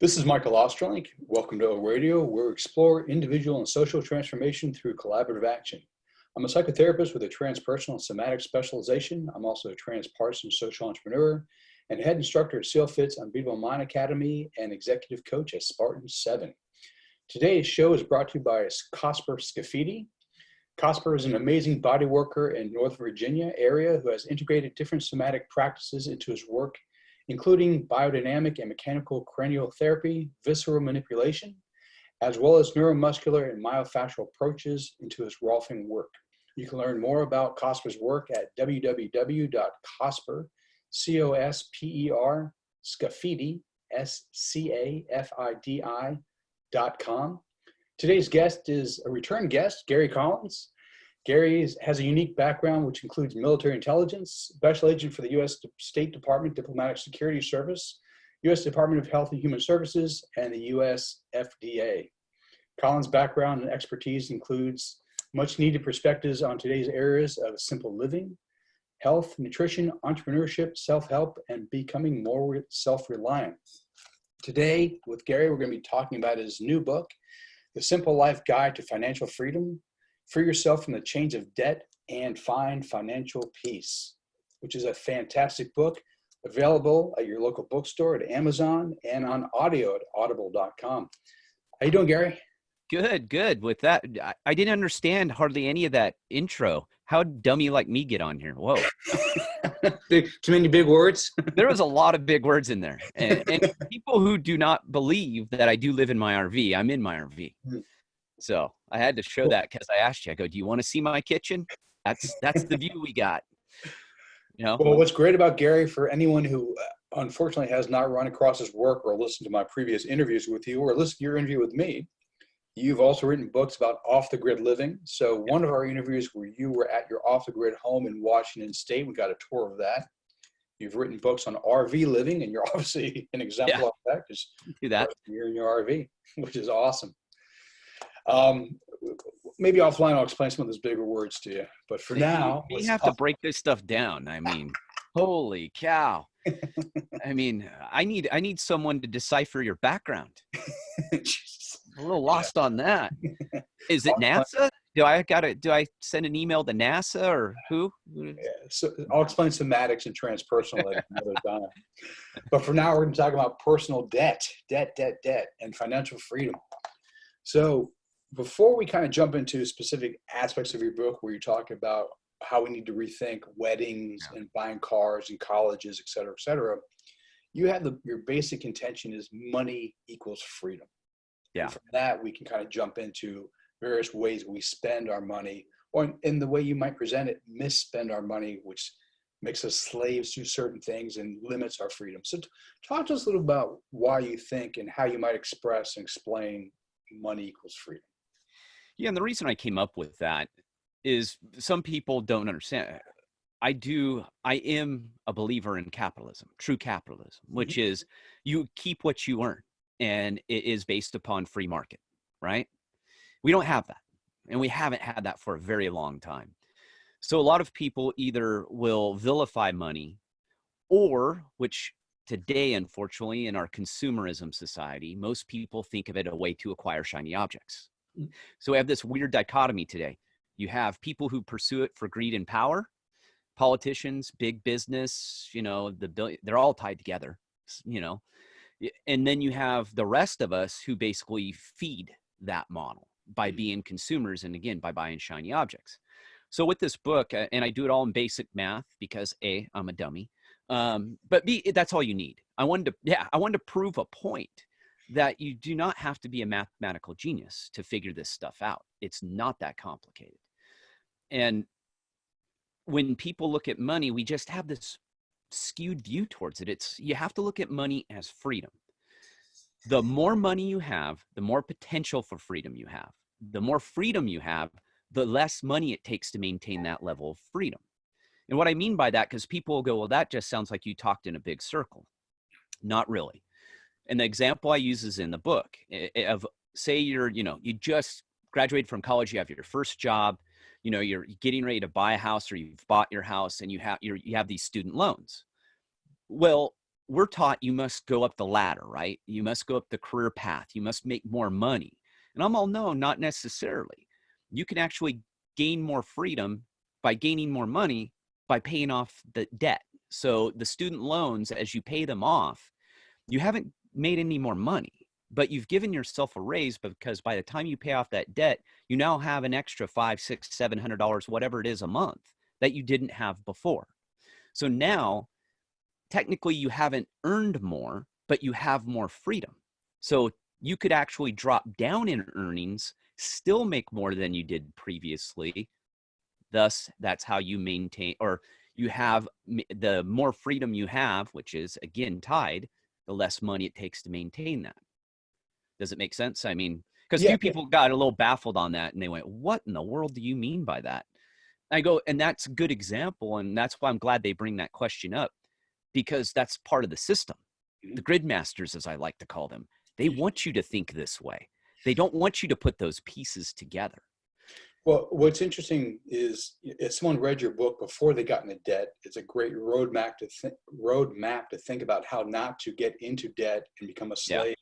This is Michael Osterlink. Welcome to Radio, where we explore individual and social transformation through collaborative action. I'm a psychotherapist with a transpersonal and somatic specialization. I'm also a transpartisan social entrepreneur and head instructor at SailFit's Unbeatable Mind Academy and executive coach at Spartan 7. Today's show is brought to you by Cosper Scafidi. Cosper is an amazing body worker in North Virginia area who has integrated different somatic practices into his work, including biodynamic and mechanical cranial therapy, visceral manipulation, as well as neuromuscular and myofascial approaches into his Rolfing work. You can learn more about Cosper's work at www.cosper, C-O-S-P-E-R, Scafidi, S-C-A-F-I-D-I.com. Today's guest is a return guest, Gary Collins. Gary has a unique background, which includes military intelligence, special agent for the U.S. State Department Diplomatic Security Service, U.S. Department of Health and Human Services, and the U.S. FDA. Collins' background and expertise includes much needed perspectives on today's areas of simple living, health, nutrition, entrepreneurship, self-help, and becoming more self-reliant. Today, with Gary, we're going to be talking about his new book, The Simple Life Guide to Financial Freedom. Free yourself from the chains of debt and find financial peace, which is a fantastic book available at your local bookstore, at Amazon, and on audio at audible.com. How you doing, Gary? Good. With that, I didn't understand hardly any of that intro. How'd dummy like me get on here? Whoa. Too many big words? There was a lot of big words in there. And people who do not believe that I do live in my RV, I'm in my RV. So I had to show that because I asked you, I go, do you want to see my kitchen? That's the view we got. You know? Well, what's great about Gary, for anyone who unfortunately has not run across his work or listened to my previous interviews with you or listened to your interview with me, you've also written books about off-the-grid living. So one of our interviews where you were at your off-the-grid home in Washington State, we got a tour of that. You've written books on RV living, and you're obviously an example of that because you're in your RV, which is awesome. Maybe offline I'll explain some of those bigger words to you, but for now we have to break this stuff down. I mean, holy cow. I mean, I need someone to decipher your background. A little lost on that. Is it NASA? Do I send an email to NASA or who? Yeah, so I'll explain somatics and transpersonal at another time. But for now, we're going to talk about personal debt, and financial freedom. So before we kind of jump into specific aspects of your book where you talk about how we need to rethink weddings and buying cars and colleges, et cetera, you have your basic intention is money equals freedom. Yeah. And from that, we can kind of jump into various ways we spend our money, or in the way you might present it, misspend our money, which makes us slaves to certain things and limits our freedom. So talk to us a little about why you think and how you might express and explain money equals freedom. Yeah, and the reason I came up with that is some people don't understand. I am a believer in capitalism, true capitalism, which is you keep what you earn, and it is based upon free market, right? We don't have that, and we haven't had that for a very long time. So a lot of people either will vilify money, or, which today, unfortunately, in our consumerism society, most people think of it a way to acquire shiny objects. So we have this weird dichotomy today. You have people who pursue it for greed and power, politicians, big business, they're all tied together, and then you have the rest of us who basically feed that model by being consumers and, again, by buying shiny objects. So with this book, and I do it all in basic math because A, I'm a dummy, but B, that's all you need. I wanted to prove a point that you do not have to be a mathematical genius to figure this stuff out. It's not that complicated. And when people look at money, we just have this skewed view towards it. You have to look at money as freedom. The more money you have, the more potential for freedom you have. The more freedom you have, the less money it takes to maintain that level of freedom. And what I mean by that, because people will go, well, that just sounds like you talked in a big circle. Not really. And the example I use is in the book of, say you just graduated from college, you have your first job, you're getting ready to buy a house or you've bought your house and you have these student loans. Well, we're taught you must go up the ladder, right? You must go up the career path. You must make more money. And I'm all, no, not necessarily. You can actually gain more freedom by gaining more money by paying off the debt. So the student loans, as you pay them off, you haven't made any more money, but you've given yourself a raise because by the time you pay off that debt, you now have an extra $500, $600, $700, whatever it is a month that you didn't have before. So now technically you haven't earned more, but you have more freedom. So you could actually drop down in earnings, still make more than you did previously. Thus, that's how you maintain, or you have the more freedom you have, which is again tied, the less money it takes to maintain that. Does it make sense? I mean, because Yeah, few people got a little baffled on that and they went, what in the world do you mean by that? I go, and that's a good example. And that's why I'm glad they bring that question up, because that's part of the system. The grid masters, as I like to call them, they want you to think this way. They don't want you to put those pieces together. well, what's interesting is if someone read your book before they got into debt, it's a great roadmap to think about how not to get into debt and become a Yeah. slave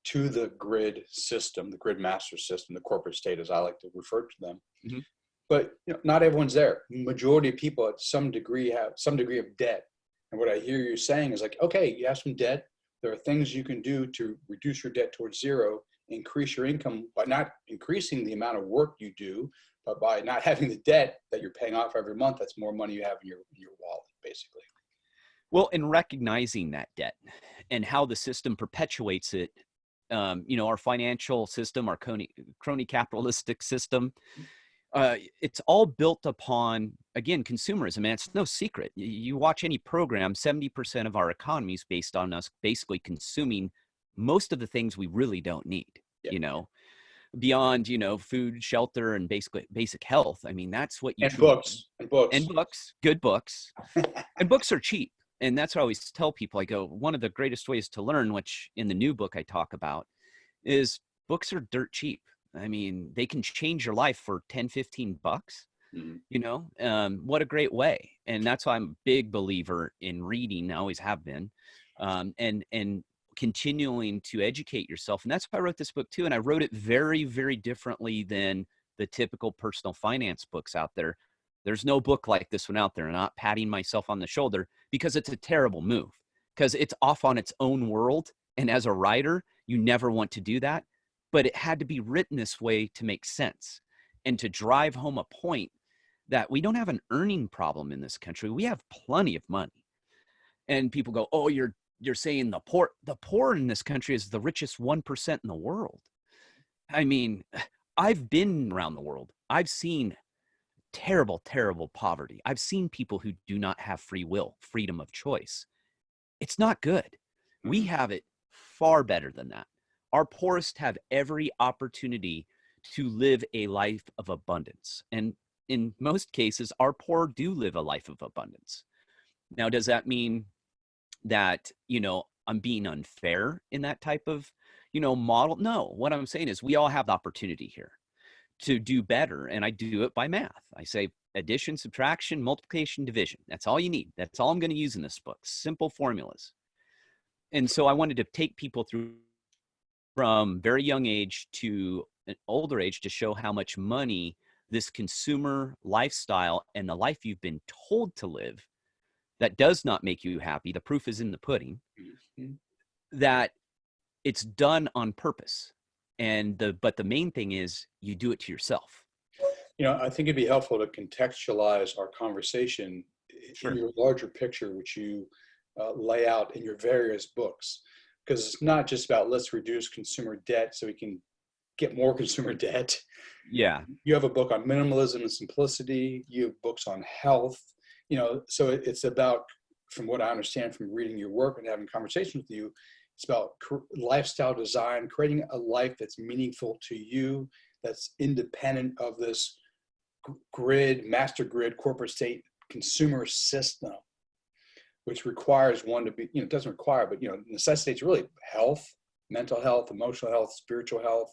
to the grid system, the grid master system, the corporate state, as I like to refer to them. Mm-hmm. But not everyone's there. Majority of people at some degree have some degree of debt. And what I hear you saying is like, okay, you have some debt. There are things you can do to reduce your debt towards zero, increase your income by not increasing the amount of work you do, but by not having the debt that you're paying off every month. That's more money you have in your wallet, basically. Well, in recognizing that debt and how the system perpetuates it, our financial system, our crony capitalistic system, it's all built upon, again, consumerism. And it's no secret. You watch any program, 70% of our economy is based on us basically consuming most of the things we really don't need, Yeah. beyond, food, shelter, and basically basic health. I mean, that's what you And truly, books and books. and books, good books. And books are cheap. And that's what I always tell people. I go, one of the greatest ways to learn, which in the new book I talk about, is books are dirt cheap. I mean, they can change your life for 10, 15 bucks, what a great way. And that's why I'm a big believer in reading. I always have been, and continuing to educate yourself. And that's why I wrote this book too. And I wrote it very, very differently than the typical personal finance books out there. There's no book like this one out there. I'm not patting myself on the shoulder because it's a terrible move, because it's off on its own world. And as a writer, you never want to do that. But it had to be written this way to make sense and to drive home a point that we don't have an earning problem in this country. We have plenty of money. And people go, oh, you're saying the poor in this country is the richest 1% in the world. I mean, I've been around the world. I've seen terrible, terrible poverty. I've seen people who do not have free will, freedom of choice. It's not good. We have it far better than that. Our poorest have every opportunity to live a life of abundance. And in most cases, our poor do live a life of abundance. Now, does that mean that, I'm being unfair in that type of, model? No, what I'm saying is we all have the opportunity here to do better. And I do it by math. I say addition, subtraction, multiplication, division. That's all you need. That's all I'm going to use in this book. Simple formulas. And so I wanted to take people through from very young age to an older age to show how much money this consumer lifestyle and the life you've been told to live that does not make you happy. The proof is in the pudding, that it's done on purpose. But the main thing is you do it to yourself. I think it'd be helpful to contextualize our conversation in your larger picture, which you lay out in your various books, because it's not just about let's reduce consumer debt so we can get more consumer debt. Yeah. You have a book on minimalism and simplicity. You have books on health. So it's about, from what I understand from reading your work and having conversations with you, it's about lifestyle design, creating a life that's meaningful to you, that's independent of this master grid, corporate state consumer system, which requires one to be, it doesn't require, but, necessitates really health, mental health, emotional health, spiritual health.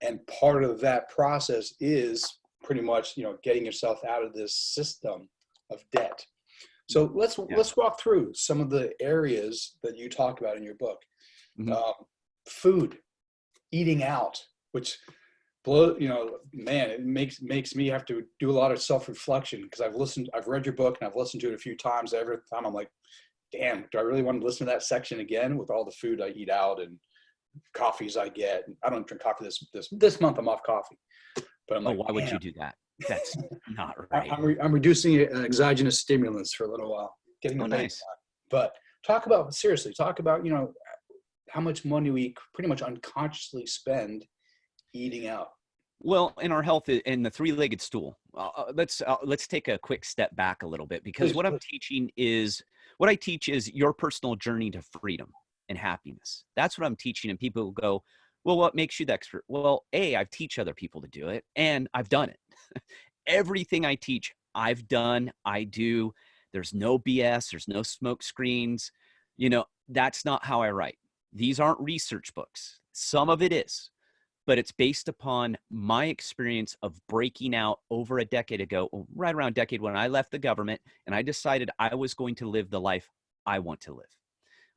And part of that process is pretty much, getting yourself out of this system of debt. So Yeah. let's walk through some of the areas that you talk about in your book. Mhm. Food, eating out, which blow, you know, man, it makes me have to do a lot of self-reflection, because I've read your book and I've listened to it a few times. Every time I'm like, damn, do I really want to listen to that section again with all the food I eat out and coffees I get? I don't drink coffee this month. I'm off coffee, but I'm Oh, like, why would damn, you do that? That's not right. I'm reducing exogenous stimulants for a little while, getting the Oh, bacon nice. out. But talk about, you know, how much money we pretty much unconsciously spend eating out. Well, in our health in the three-legged stool, let's take a quick step back a little bit, because Please, what I'm please. teaching is what I teach is your personal journey to freedom and happiness. That's what I'm teaching, and people go, "Well, what makes you the expert?" Well, I've teach other people to do it, and I've done it. Everything I teach, I've done. I do. There's no BS. There's no smoke screens. You know, that's not how I write. These aren't research books. Some of it is, but it's based upon my experience of breaking out over a decade ago, right around a decade, when I left the government and I decided I was going to live the life I want to live.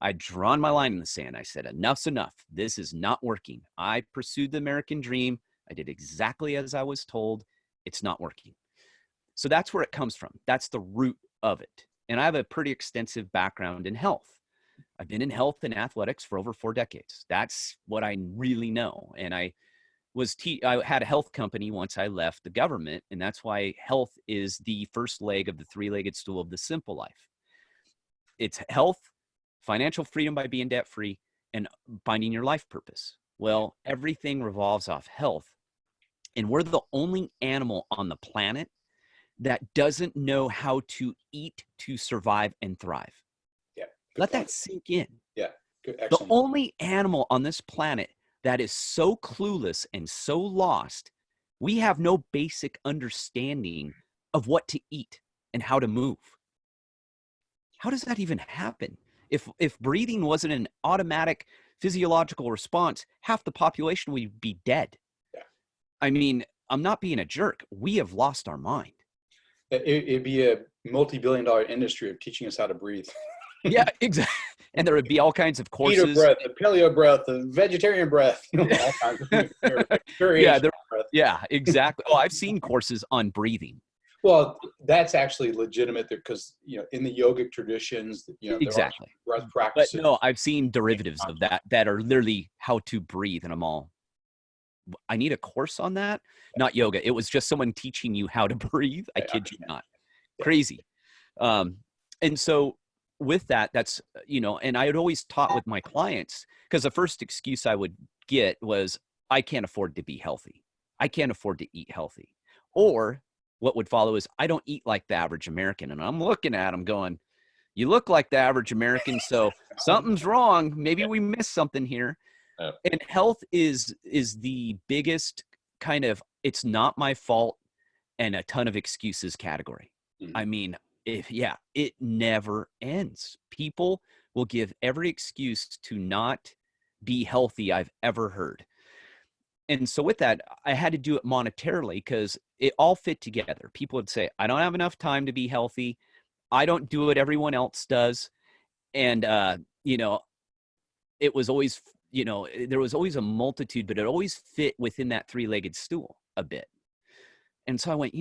I'd drawn my line in the sand. I said, enough's enough. This is not working. I pursued the American dream. I did exactly as I was told. It's not working. So that's where it comes from. That's the root of it. And I have a pretty extensive background in health. I've been in health and athletics for over 4 decades. That's what I really know. And I had a health company once I left the government, and that's why health is the first leg of the three-legged stool of the simple life. It's health, financial freedom by being debt free, and finding your life purpose. Well, everything revolves off health, and we're the only animal on the planet that doesn't know how to eat to survive and thrive. Yeah, good Let point. that sink in. Yeah, good, The excellent. only animal on this planet that is so clueless and so lost, we have no basic understanding of what to eat and how to move. How does that even happen? If breathing wasn't an automatic physiological response, half the population would be dead. Yeah, I mean, I'm not being a jerk. We have lost our mind. it'd be a multi-billion-dollar industry of teaching us how to breathe. Yeah, exactly. And there would be all kinds of Keto courses. breath, the paleo breath, the vegetarian breath, you know, all kinds of Yeah, variation of breath. yeah, exactly. Oh, I've seen courses on breathing. Well, that's actually legitimate because, you know, in the yogic traditions, you know, there are Exactly. breath But practices. no, I've seen derivatives of that are literally how to breathe, and I'm all, I need a course on that. Not yoga. It was just someone teaching you how to breathe. I I kid you understand. not. Yeah. Crazy. Um, and so with that, that's, and I had always taught with my clients, because the first excuse I would get was, I can't afford to be healthy. I can't afford to eat healthy. Or what would follow is, I don't eat like the average American. And I'm looking at them going, you look like the average American, so something's wrong. Maybe Yeah. we missed something here. Yeah. And health is the biggest kind of, it's not my fault and a ton of excuses category. I Mhm. mean, it never ends. People will give every excuse to not be healthy I've ever heard. And so with that, I had to do it monetarily because it all fit together. People would say, I don't have enough time to be healthy. I don't do what everyone else does. And, it was always, there was always a multitude, but it always fit within that three-legged stool a bit. And so I went,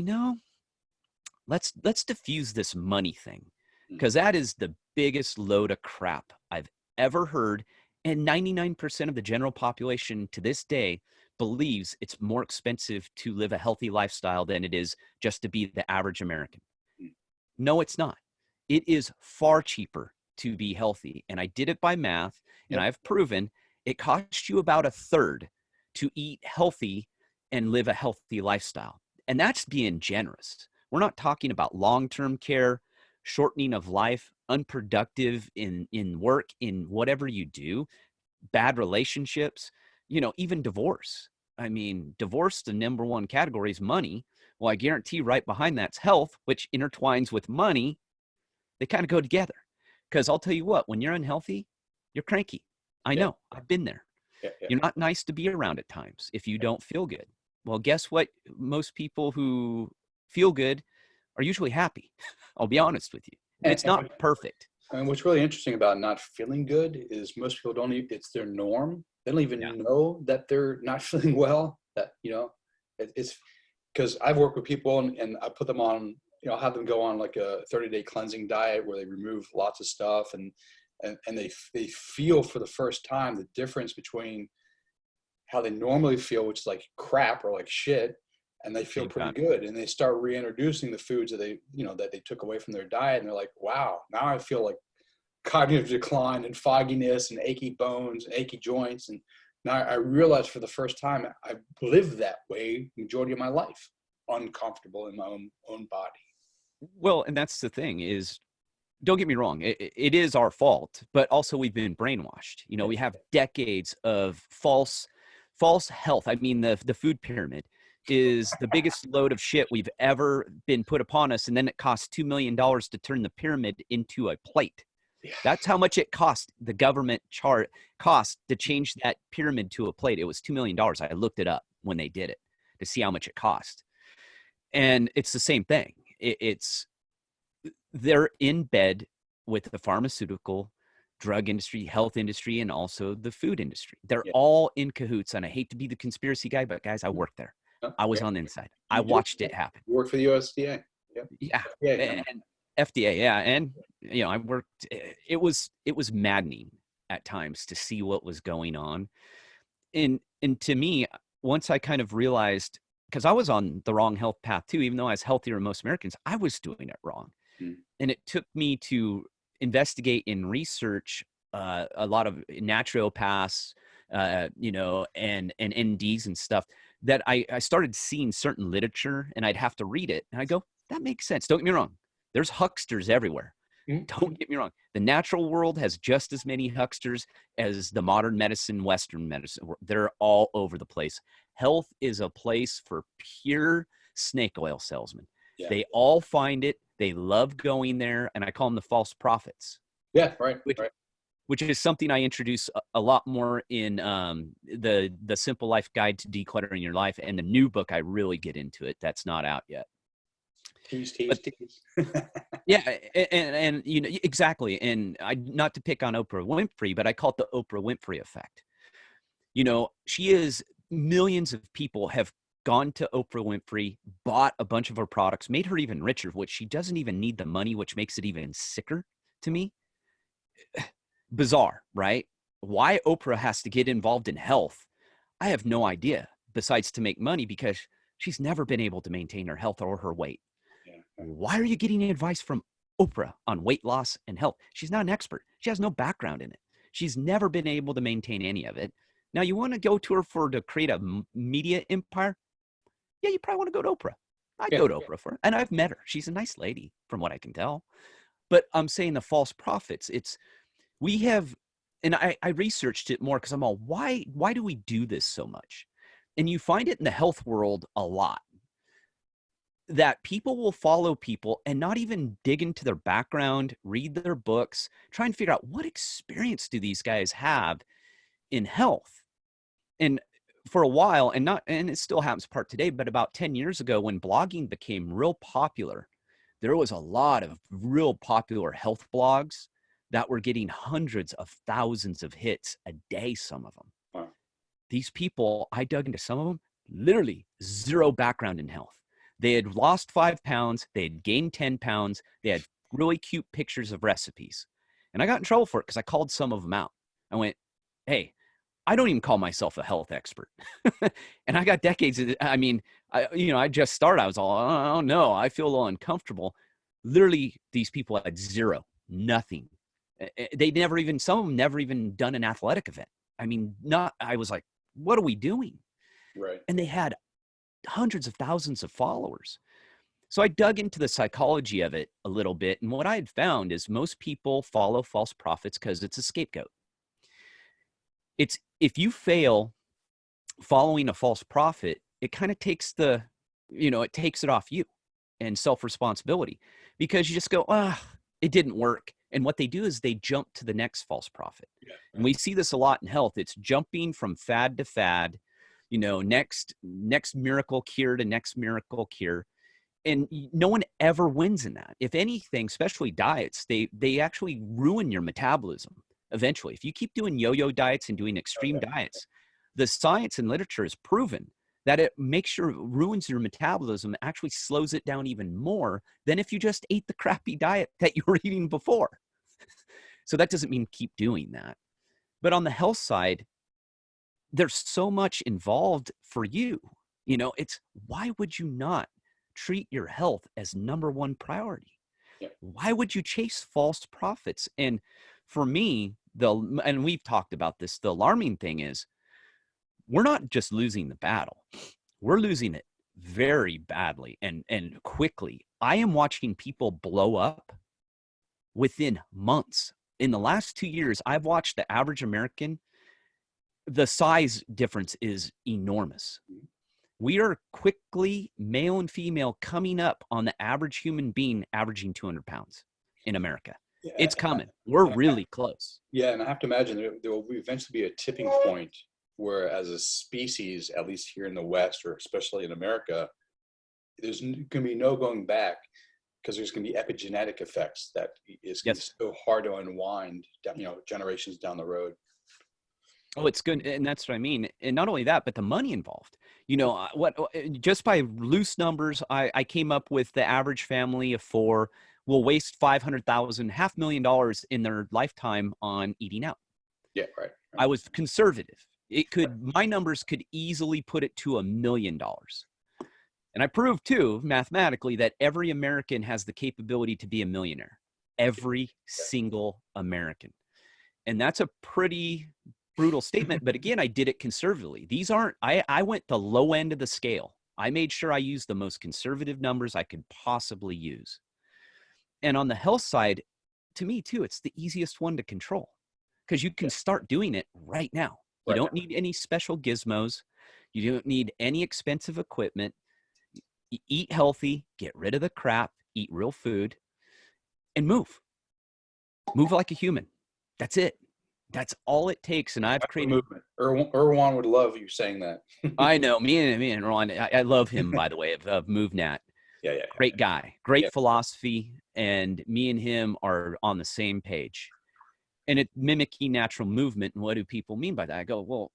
let's diffuse this money thing, Mhm. because that is the biggest load of crap I've ever heard. And 99% of the general population to this day believes it's more expensive to live a healthy lifestyle than it is just to be the average American. No, it's not. It is far cheaper to be healthy. And I did it by math, and Yep. I've proven it costs you about a third to eat healthy and live a healthy lifestyle. And that's being generous. We're not talking about long-term care, shortening of life, unproductive in work, in whatever you do, bad relationships, even divorce. I mean, divorce, the number one category is money. Well, I guarantee right behind that's health, which intertwines with money. They kind of go together. Because I'll tell you what, when you're unhealthy, you're cranky. I Yeah. know. I've been there. Yeah. Yeah. You're not nice to be around at times if you don't feel good. Well, guess what? Most people who feel good are usually happy. I'll be honest with you. but it's not perfect. And what's really interesting about not feeling good is most people don't even, it's their norm. They don't Yeah. even know that they're not feeling well. That, it's because I've worked with people and I put them on, I'll have them go on like a 30-day cleansing diet where they remove lots of stuff and they feel for the first time the difference between how they normally feel, which is like crap or like shit, and they feel pretty good. And they start reintroducing the foods that that they took away from their diet, and they're like, wow, now I feel like cognitive decline and fogginess and achy bones and achy joints. And now I realize for the first time I've lived that way majority of my life, uncomfortable in my own body. Well, and that's the thing is, don't get me wrong, it is our fault, but also we've been brainwashed. We have decades of false health. I mean, the food pyramid is the biggest load of shit we've ever been put upon us. And then it costs $2 million to turn the pyramid into a plate. Yeah. That's how much it cost the government cost to change that pyramid to a plate. It was $2 million. I looked it up when they did it to see how much it cost. And it's the same thing. They're in bed with the pharmaceutical, drug industry, health industry, and also the food industry. They're all in cahoots. And I hate to be the conspiracy guy, but guys, I worked there. I was on the inside. I watched it happen. You worked for the USDA. Yep. Yeah. FDA, and FDA. Yeah. And, I worked, it was maddening at times to see what was going on. And to me, once I kind of realized, because I was on the wrong health path too, even though I was healthier than most Americans, I was doing it wrong. And it took me to investigate and research a lot of naturopaths, and NDs and stuff that I started seeing certain literature, and I'd have to read it. And I go, that makes sense. Don't get me wrong. There's hucksters everywhere. Don't get me wrong. The natural world has just as many hucksters as the modern medicine, Western medicine. They're all over the place. Health is a place for pure snake oil salesmen. Yeah. They all find it. They love going there. And I call them the false prophets. Yeah, right. Which is something I introduce a lot more in the Simple Life Guide to Decluttering Your Life. And the new book, I really get into it. That's not out yet. Tease. Yeah, and exactly. And not to pick on Oprah Winfrey, but I call it the Oprah Winfrey effect. She is, millions of people have gone to Oprah Winfrey, bought a bunch of her products, made her even richer, which she doesn't even need the money, which makes it even sicker to me. Bizarre, right? Why Oprah has to get involved in health, I have no idea, besides to make money, because she's never been able to maintain her health or her weight. Why are you getting advice from Oprah on weight loss and health? She's not an expert. She has no background in it. She's never been able to maintain any of it. Now, you want to go to her to create a media empire? Yeah, you probably want to go to Oprah. I'd go to Oprah for her. And I've met her. She's a nice lady, from what I can tell. But I'm saying the false prophets, we have, and I researched it more because I'm all, why do we do this so much? And you find it in the health world a lot, that people will follow people and not even dig into their background, read their books, try and figure out what experience do these guys have in health. And for a while, and it still happens part today, but about 10 years ago when blogging became real popular, there was a lot of real popular health blogs that were getting hundreds of thousands of hits a day, some of them. Wow. These people, I dug into some of them, literally zero background in health. They had lost 5 pounds. They had gained 10 pounds. They had really cute pictures of recipes. And I got in trouble for it because I called some of them out. I went, hey, I don't even call myself a health expert. And I got decades of, I just started. I was all, oh no, I feel a little uncomfortable. Literally, these people had zero, nothing. Some of them never even done an athletic event. I was like, what are we doing? Right. And they had hundreds of thousands of followers. So I dug into the psychology of it a little bit. And what I had found is most people follow false prophets because it's a scapegoat. If you fail following a false prophet, it kind of takes it takes it off you and self-responsibility, because you just go, it didn't work. And what they do is they jump to the next false prophet. Yeah, right. And we see this a lot in health. It's jumping from fad to fad, next miracle cure to next miracle cure. And no one ever wins in that. If anything, especially diets, they actually ruin your metabolism eventually. If you keep doing yo-yo diets and doing extreme diets, the science and literature has proven that it ruins your metabolism, actually slows it down even more than if you just ate the crappy diet that you were eating before. So that doesn't mean keep doing that. But on the health side, there's so much involved for you. It's why would you not treat your health as number one priority? Yeah. Why would you chase false profits? And for me, and we've talked about this, the alarming thing is we're not just losing the battle. We're losing it very badly and quickly. I am watching people blow up within months. In the last 2 years, I've watched the average American, the size difference is enormous. We are quickly, male and female, coming up on the average human being averaging 200 pounds in America. Yeah, It's coming. We're really close. Yeah, and I have to imagine there will eventually be a tipping point where, as a species, at least here in the West, or especially in America, there's going to be no going back, because there's going to be epigenetic effects that is going to be so hard to unwind, generations down the road. Oh, it's good. And that's what I mean. And not only that, but the money involved. Just by loose numbers, I came up with the average family of four will waste $500,000, $500,000 in their lifetime on eating out. Yeah, right. I was conservative. My numbers could easily put it to $1 million. And I proved too, mathematically, that every American has the capability to be a millionaire. Every single American. And that's a pretty brutal statement. But again, I did it conservatively. I went the low end of the scale. I made sure I used the most conservative numbers I could possibly use. And on the health side, to me too, it's the easiest one to control, because you can start doing it right now. You don't need any special gizmos. You don't need any expensive equipment. Eat healthy, get rid of the crap, eat real food, and move. Move like a human. That's it. That's all it takes. And I've created movement. Erwan would love you saying that. I know. Me and Ron, I love him, by the way, of MoveNat. Yeah. Great guy, great philosophy. And me and him are on the same page. And it mimicking natural movement. And what do people mean by that? I go, well,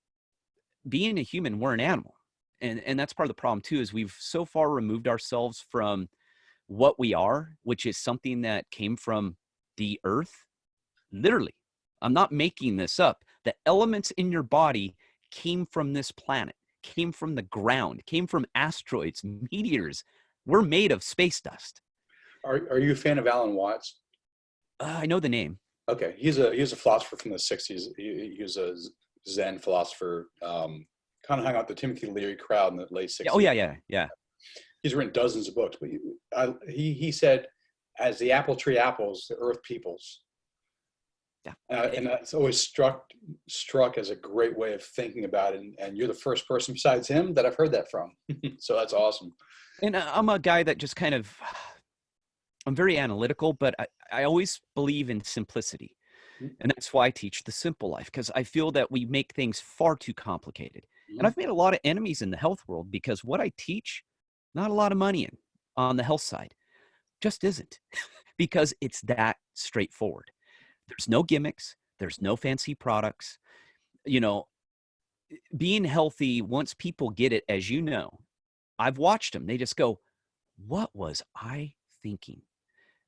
being a human, we're an animal. And that's part of the problem too, is we've so far removed ourselves from what we are, which is something that came from the earth. Literally, I'm not making this up. The elements in your body came from this planet, came from the ground, came from asteroids, meteors. We're made of space dust. Are you a fan of Alan Watts? I know the name. Okay, he's a philosopher from the 60s. He was a Zen philosopher. Kind of hung out with the Timothy Leary crowd in the late 60s. Oh, yeah. He's written dozens of books, but he said, as the apple tree apples, the earth peoples. Yeah. And that's always struck as a great way of thinking about it. And you're the first person besides him that I've heard that from. So that's awesome. And I'm a guy that just I'm very analytical, but I always believe in simplicity. And that's why I teach the simple life, because I feel that we make things far too complicated. And I've made a lot of enemies in the health world, because what I teach, not a lot of money on the health side, just isn't, because it's that straightforward. There's no gimmicks. There's no fancy products. Being healthy, once people get it, as you know, I've watched them. They just go, what was I thinking?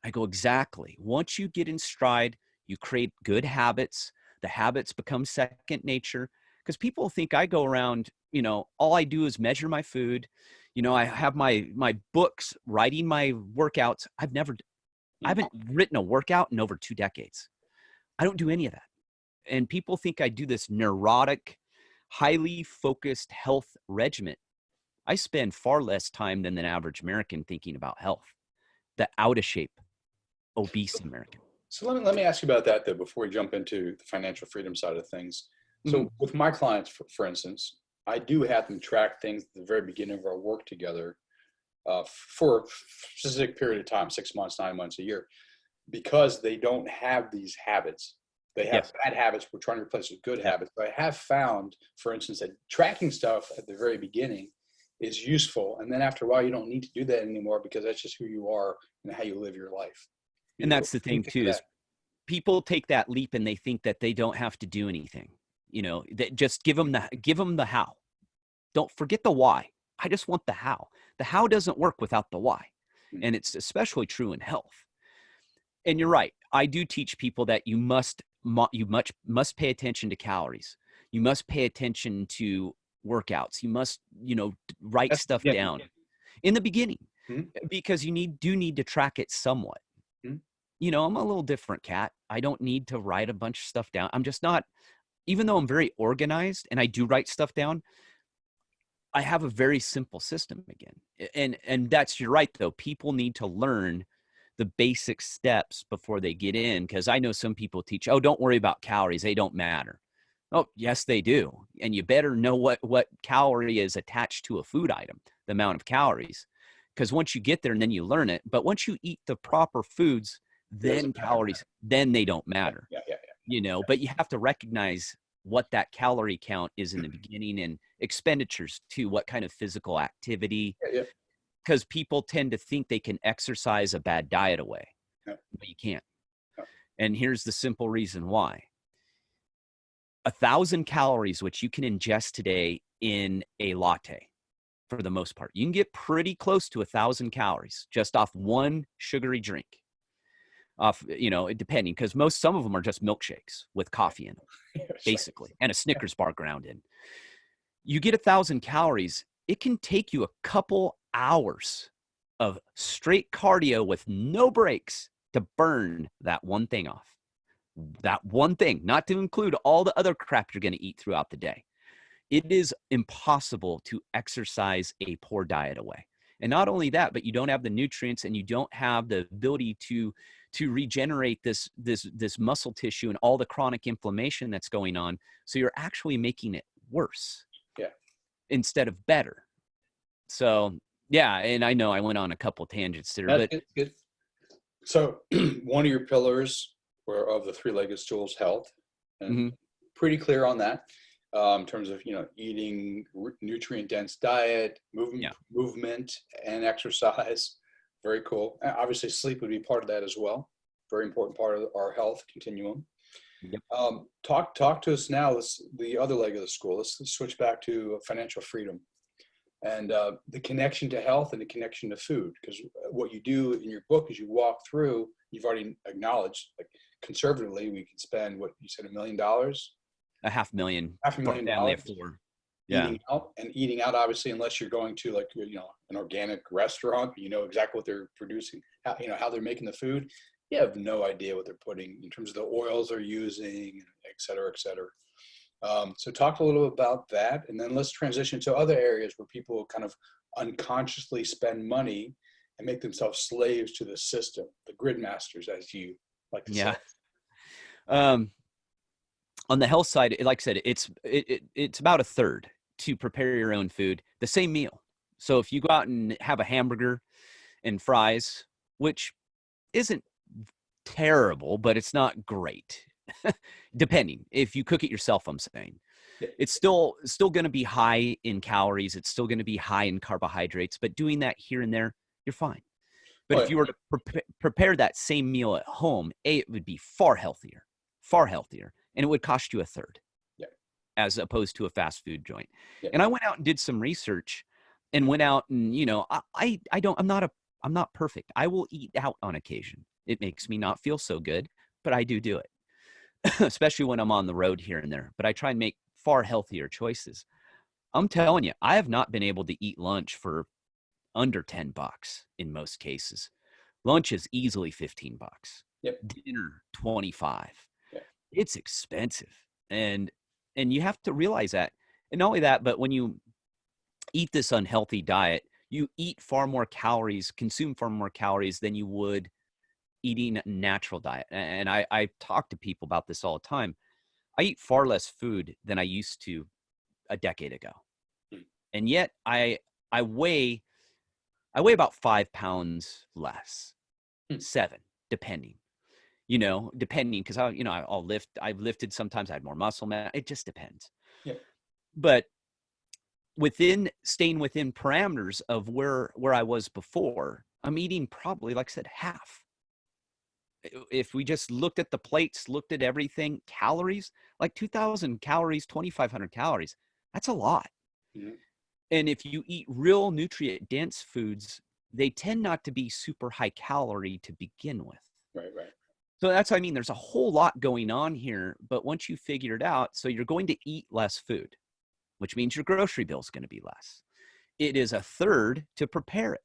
I go, exactly. Once you get in stride, you create good habits. The habits become second nature, because people think I go around, all I do is measure my food. I have my books writing my workouts. I haven't written a workout in over 2 decades. I don't do any of that. And people think I do this neurotic, highly focused health regimen. I spend far less time than the average American thinking about health. The out of shape, obese American. So let me ask you about that, though, before we jump into the financial freedom side of things. So with my clients, for instance, I do have them track things at the very beginning of our work together for a specific period of time, 6 months, 9 months, a year, because they don't have these habits. They have bad habits. We're trying to replace with good habits. But I have found, for instance, that tracking stuff at the very beginning is useful. And then after a while, you don't need to do that anymore because that's just who you are and how you live your life. And that's the What do you thing think of too, is that? people take that leap and they think that they don't have to do anything. That just give them the how. Don't forget the why. I just want the how. The how doesn't work without the why. Mm. And it's especially true in health. And you're right. I do teach people that you must pay attention to calories. You must pay attention to workouts. You must, write That's stuff yeah. down in the beginning, Mm. because you do need to track it somewhat. Mm. I'm a little different cat. I don't need to write a bunch of stuff down. I'm just not, even though I'm very organized and I do write stuff down, I have a very simple system again. And you're right though. People need to learn the basic steps before they get in, because I know some people teach, oh, don't worry about calories, they don't matter. Oh, yes, they do. And you better know what calorie is attached to a food item, the amount of calories. Because once you get there and then you learn it, but once you eat the proper foods, It then doesn't matter. calories, then they don't Yeah, matter. yeah, yeah, But you have to recognize what that calorie count is in the beginning, and expenditures too, what kind of physical activity, yeah, yeah, because people tend to think they can exercise a bad diet away, yeah, but you can't. yeah. And here's the simple reason why. 1,000 calories, which you can ingest today in a latte, for the most part, you can get pretty close to 1,000 calories just off one sugary drink. Off, depending, because some of them are just milkshakes with coffee in them, It's like, basically, and a Snickers bar ground in. You get 1,000 calories. It can take you a couple hours of straight cardio with no breaks to burn that one thing off. That one thing, not to include all the other crap you're going to eat throughout the day. It is impossible to exercise a poor diet away. And not only that, but you don't have the nutrients and you don't have the ability to regenerate this muscle tissue and all the chronic inflammation that's going on. So you're actually making it worse yeah. instead of better. So yeah, and I know I went on a couple tangents there, That's but good. Good. So one of your pillars were of the three-legged stool's health, and mhm, pretty clear on that, in terms of eating nutrient-dense diet, yeah, movement, and exercise. Very cool. Obviously, sleep would be part of that as well. Very important part of our health continuum. yep, Talk to us now. The other leg of the school. Let's switch back to financial freedom and the connection to health and the connection to food. Because what you do in your book is you walk through. You've already acknowledged, like conservatively, we could spend what you said, $1 million, $500,000 half a for a million family of dollars four. Yeah, eating out obviously, unless you're going to like an organic restaurant, exactly what they're producing, how they're making the food. You have no idea what they're putting in terms of the oils they're using, et cetera, et cetera. So talk a little about that, and then let's transition to other areas where people kind of unconsciously spend money and make themselves slaves to the system, the grid masters, as you like to say. yeah. Um, on the health side, like I said, it's about a third to prepare your own food, the same meal. So if you go out and have a hamburger and fries, which isn't terrible, but it's not great. Depending if you cook it yourself, I'm saying Yeah. it's still going to be high in calories. It's still going to be high in carbohydrates, but doing that here and there, you're fine. But Oh, if you were to prepare that same meal at home, it would be far healthier, and it would cost you a third yeah, as opposed to a fast food joint. yeah, And I went out and did some research and went out and, I'm not perfect. I will eat out on occasion. It makes me not feel so good, but I do it, especially when I'm on the road here and there. But I try and make far healthier choices. I'm telling you, I have not been able to eat lunch for under $10 in most cases. Lunch is easily $15. yep, Dinner, 25. yeah, It's expensive. And you have to realize that. And not only that, but when you eat this unhealthy diet, you eat far more calories, consume far more calories than you would eating a natural diet. And I talk to people about this all the time. I eat far less food than I used to a decade ago. mm, And yet I weigh about 5 pounds less, mm, 7, depending. Depending, because I'll lift. I've lifted sometimes. I had more muscle mass. It just depends. yeah, But staying within parameters of where I was before, I'm eating probably, like I said, half. If we just looked at the plates, looked at everything, calories, like 2,000 calories, 2,500 calories, that's a lot. Mhm. And if you eat real nutrient dense foods, they tend not to be super high calorie to begin with. Right, right. So that's what I mean. There's a whole lot going on here, but once you figure it out, so you're going to eat less food, which means your grocery bill is going to be less. It is a third to prepare it.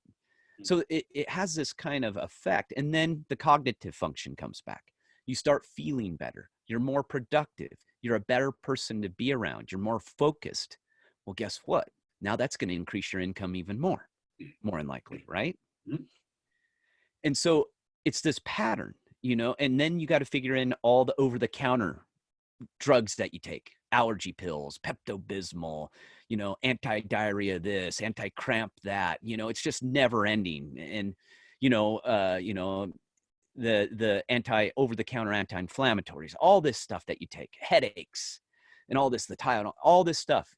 So it has this kind of effect. And then the cognitive function comes back. You start feeling better. You're more productive. You're a better person to be around. You're more focused. Well, guess what? Now that's going to increase your income even more than likely, right? Mhm. And so it's this pattern, and then you got to figure in all the over-the-counter drugs that you take, allergy pills, Pepto-Bismol, anti-diarrhea this, anti-cramp that, it's just never ending. And, the over-the-counter anti-inflammatories, all this stuff that you take, headaches and all this, the Tylenol, all this stuff.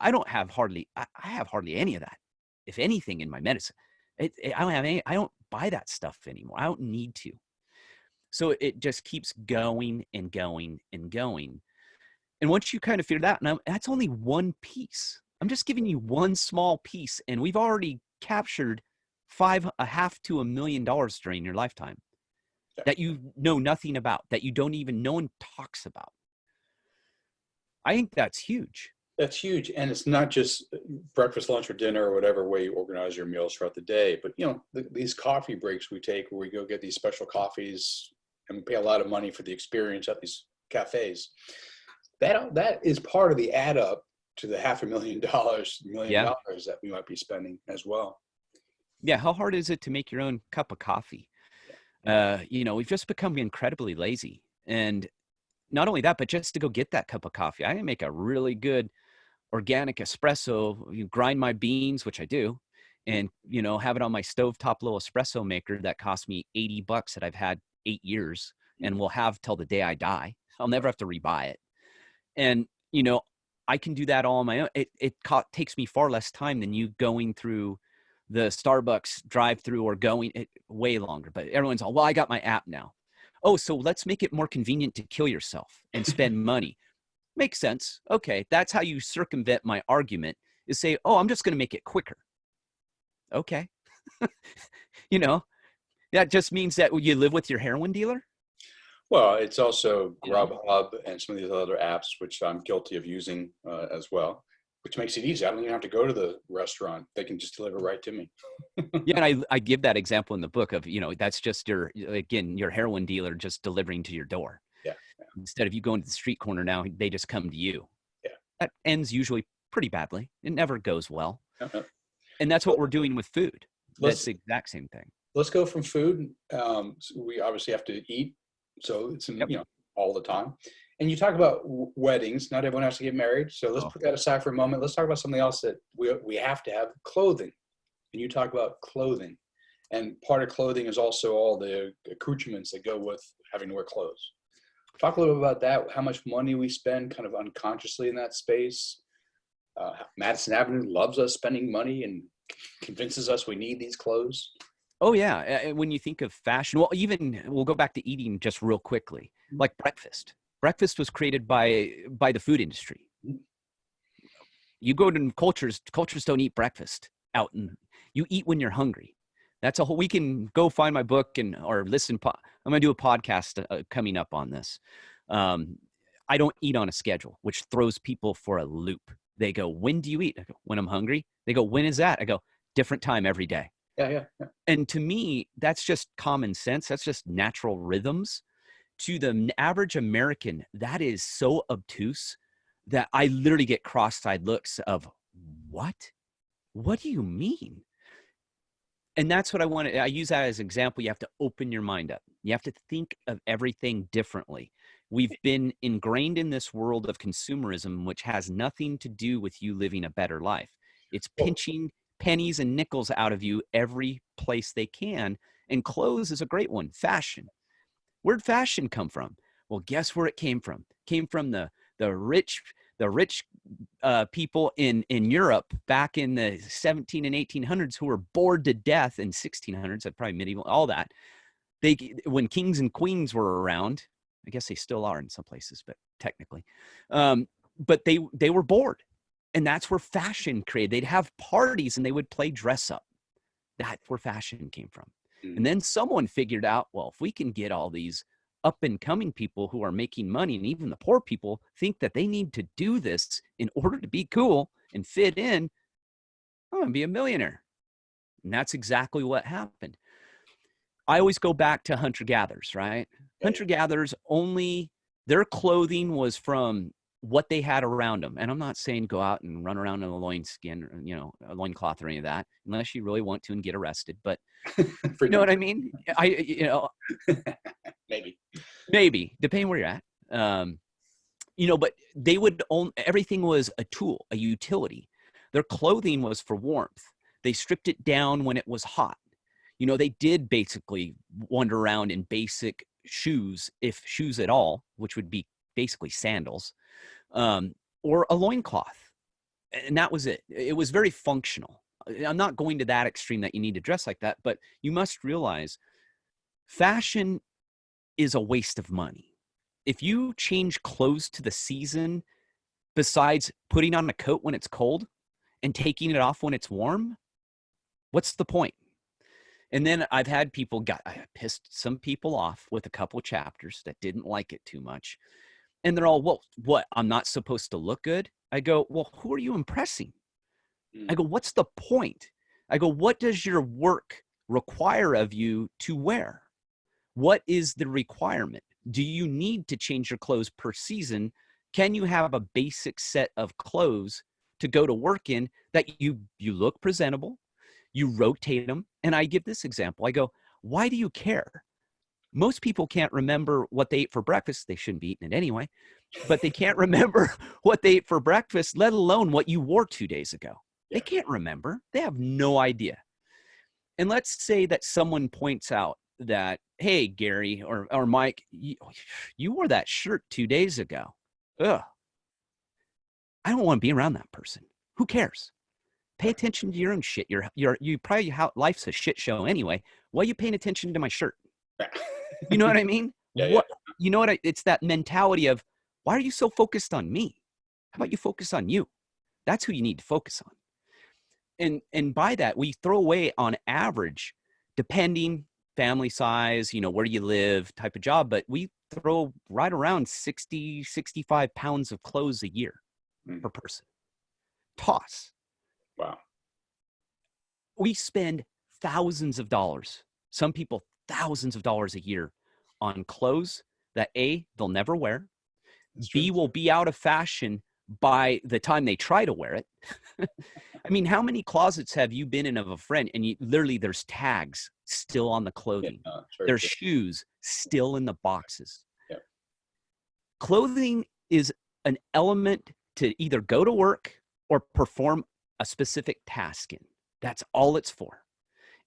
I have hardly any of that, if anything, in my medicine. I don't buy that stuff anymore. I don't need to. So it just keeps going and going and going. And once you kind of figure that out, now that's only one piece. I'm just giving you one small piece, and we've already captured $5.5 to $1 million during your lifetime that you know nothing about, that you don't even no one talks about. I think that's huge. That's huge. And it's not just breakfast, lunch, or dinner, or whatever way you organize your meals throughout the day, but these coffee breaks we take where we go get these special coffees and we pay a lot of money for the experience at these cafes. That is part of the add up to the $500,000 million that we might be spending as well. Yeah. How hard is it to make your own cup of coffee? We've just become incredibly lazy. And not only that, but just to go get that cup of coffee, I can make a really good organic espresso. You grind my beans, which I do, and, have it on my stovetop little espresso maker that cost me $80 that I've had 8 years and will have till the day I die. I'll never have to rebuy it. And, I can do that all on my own. It takes me far less time than you going through the Starbucks drive-through or way longer. But everyone's all, well, I got my app now. Oh, so let's make it more convenient to kill yourself and spend money. Makes sense. Okay, that's how you circumvent my argument, is say, oh, I'm just going to make it quicker. Okay. That just means that you live with your heroin dealer? Well, it's also Grubhub and some of these other apps, which I'm guilty of using as well, which makes it easy. I don't even have to go to the restaurant. They can just deliver right to me. Yeah, and I give that example in the book of, that's just your heroin dealer just delivering to your door. Yeah. Instead of you going to the street corner now, they just come to you. Yeah. That ends usually pretty badly. It never goes well. Uh-huh. And that's what we're doing with food. That's the exact same thing. Let's go from food. So we obviously have to eat. So it's, all the time. And you talk about weddings. Not everyone has to get married. So let's put that aside for a moment. Let's talk about something else that we have to have: clothing. And you talk about clothing. And part of clothing is also all the accoutrements that go with having to wear clothes. Talk a little bit about that, how much money we spend kind of unconsciously in that space. Madison Avenue loves us spending money and convinces us we need these clothes. Oh, yeah. When you think of fashion, well, we'll go back to eating just real quickly, like breakfast. Breakfast was created by the food industry. You go to cultures don't eat breakfast out, and you eat when you're hungry. That's a whole, we can go find my book or listen. I'm going to do a podcast coming up on this. I don't eat on a schedule, which throws people for a loop. They go, when do you eat? I go, when I'm hungry. They go, when is that? I go, different time every day. Yeah. And to me, that's just common sense. That's just natural rhythms. To the average American, that is so obtuse that I literally get cross-eyed looks of, what? What do you mean? And that's what I use that as an example. You have to open your mind up. You have to think of everything differently. We've been ingrained in this world of consumerism, which has nothing to do with you living a better life. It's pinching pennies and nickels out of you every place they can. And clothes is a great one. Fashion. Where'd fashion come from? Well, guess where it came from? It came from the rich, the rich people in Europe back in the 17 and 1800s who were bored to death in 1600s, probably medieval, all that. When kings and queens were around, I guess they still are in some places, but technically, but they were bored, and that's where fashion created. They'd have parties and they would play dress up. That's where fashion came from. And then someone figured out, well, if we can get all these up and coming people who are making money, and even the poor people think that they need to do this in order to be cool and fit in, I'm going to be a millionaire. And that's exactly what happened. I always go back to hunter-gatherers, right? Hunter-gatherers only, their clothing was from what they had around them. And I'm not saying go out and run around in a loinskin, or, you know, a loincloth or any of that, unless you really want to and get arrested. But you know what I mean? Maybe, depending where you're at. You know, but they would own, everything was a tool, a utility. Their clothing was for warmth. They stripped it down when it was hot. You know, they did basically wander around in basic shoes, if shoes at all, which would be basically sandals, or a loincloth. And that was it. It was very functional. I'm not going to that extreme that you need to dress like that, but you must realize fashion is a waste of money. If you change clothes to the season, besides putting on a coat when it's cold and taking it off when it's warm, what's the point? And then I've had people I pissed some people off with a couple of chapters that didn't like it too much. And they're all, well, what? I'm not supposed to look good? I go, well, who are you impressing? I go, what's the point? I go, what does your work require of you to wear? What is the requirement? Do you need to change your clothes per season? Can you have a basic set of clothes to go to work in that you look presentable? You rotate them. And I give this example. I go, why do you care? Most people can't remember what they ate for breakfast. They shouldn't be eating it anyway, but they can't remember what they ate for breakfast, let alone what you wore 2 days ago. They can't remember. They have no idea. And let's say that someone points out that, hey, Gary or Mike, you wore that shirt 2 days ago. Ugh. I don't want to be around that person. Who cares? Pay attention to your own shit. You probably, life's a shit show anyway. Why are you paying attention to my shirt? You know what I mean? You know what? It's that mentality of, why are you so focused on me? How about you focus on you? That's who you need to focus on. And by that, we throw away on average, depending family size, you know, where you live, type of job, but we throw right around 60, 65 pounds of clothes a year per person. Toss. Wow. We spend thousands of dollars, some people thousands of dollars a year on clothes that A, they'll never wear, B, will be out of fashion by the time they try to wear it. I mean, how many closets have you been in of a friend and literally there's tags still on the clothing? There's shoes still in the boxes. Yeah. Clothing is an element to either go to work or perform a specific task in. That's all it's for.